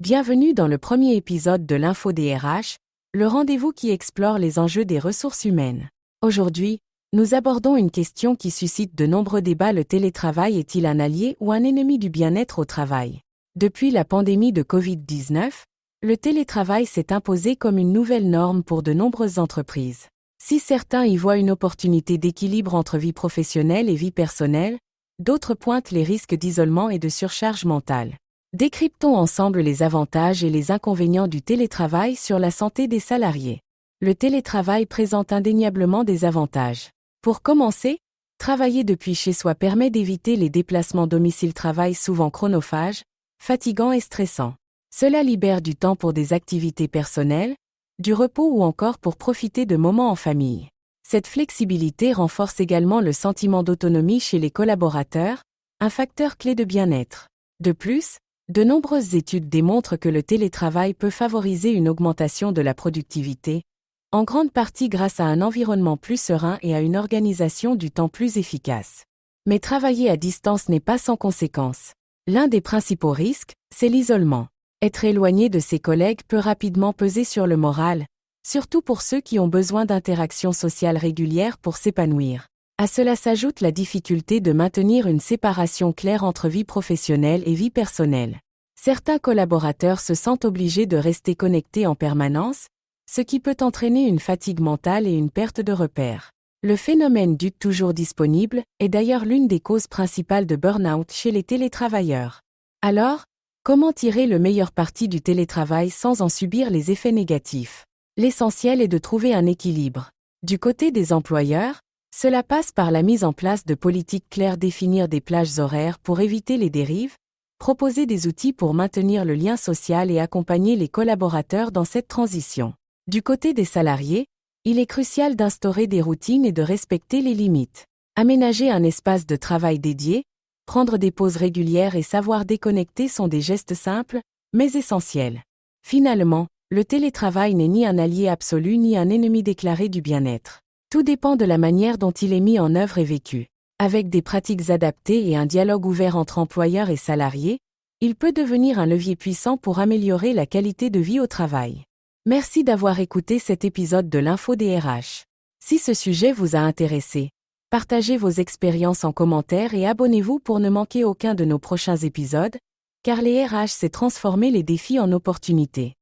Bienvenue dans le premier épisode de l'Info des RH, le rendez-vous qui explore les enjeux des ressources humaines. Aujourd'hui, nous abordons une question qui suscite de nombreux débats: le télétravail est-il un allié ou un ennemi du bien-être au travail? Depuis la pandémie de Covid-19, le télétravail s'est imposé comme une nouvelle norme pour de nombreuses entreprises. Si certains y voient une opportunité d'équilibre entre vie professionnelle et vie personnelle, d'autres pointent les risques d'isolement et de surcharge mentale. Décryptons ensemble les avantages et les inconvénients du télétravail sur la santé des salariés. Le télétravail présente indéniablement des avantages. Pour commencer, travailler depuis chez soi permet d'éviter les déplacements domicile-travail souvent chronophages, fatigants et stressants. Cela libère du temps pour des activités personnelles, du repos ou encore pour profiter de moments en famille. Cette flexibilité renforce également le sentiment d'autonomie chez les collaborateurs, un facteur clé de bien-être. De plus, de nombreuses études démontrent que le télétravail peut favoriser une augmentation de la productivité, en grande partie grâce à un environnement plus serein et à une organisation du temps plus efficace. Mais travailler à distance n'est pas sans conséquences. L'un des principaux risques, c'est l'isolement. Être éloigné de ses collègues peut rapidement peser sur le moral, surtout pour ceux qui ont besoin d'interactions sociales régulières pour s'épanouir. À cela s'ajoute la difficulté de maintenir une séparation claire entre vie professionnelle et vie personnelle. Certains collaborateurs se sentent obligés de rester connectés en permanence, ce qui peut entraîner une fatigue mentale et une perte de repères. Le phénomène du toujours disponible est d'ailleurs l'une des causes principales de burn-out chez les télétravailleurs. Alors, comment tirer le meilleur parti du télétravail sans en subir les effets négatifs? L'essentiel est de trouver un équilibre. Du côté des employeurs, cela passe par la mise en place de politiques claires, définir des plages horaires pour éviter les dérives, proposer des outils pour maintenir le lien social et accompagner les collaborateurs dans cette transition. Du côté des salariés, il est crucial d'instaurer des routines et de respecter les limites. Aménager un espace de travail dédié, prendre des pauses régulières et savoir déconnecter sont des gestes simples, mais essentiels. Finalement, le télétravail n'est ni un allié absolu ni un ennemi déclaré du bien-être. Tout dépend de la manière dont il est mis en œuvre et vécu. Avec des pratiques adaptées et un dialogue ouvert entre employeurs et salariés, il peut devenir un levier puissant pour améliorer la qualité de vie au travail. Merci d'avoir écouté cet épisode de l'Info des RH. Si ce sujet vous a intéressé, partagez vos expériences en commentaire et abonnez-vous pour ne manquer aucun de nos prochains épisodes, car les RH c'est transformer les défis en opportunités.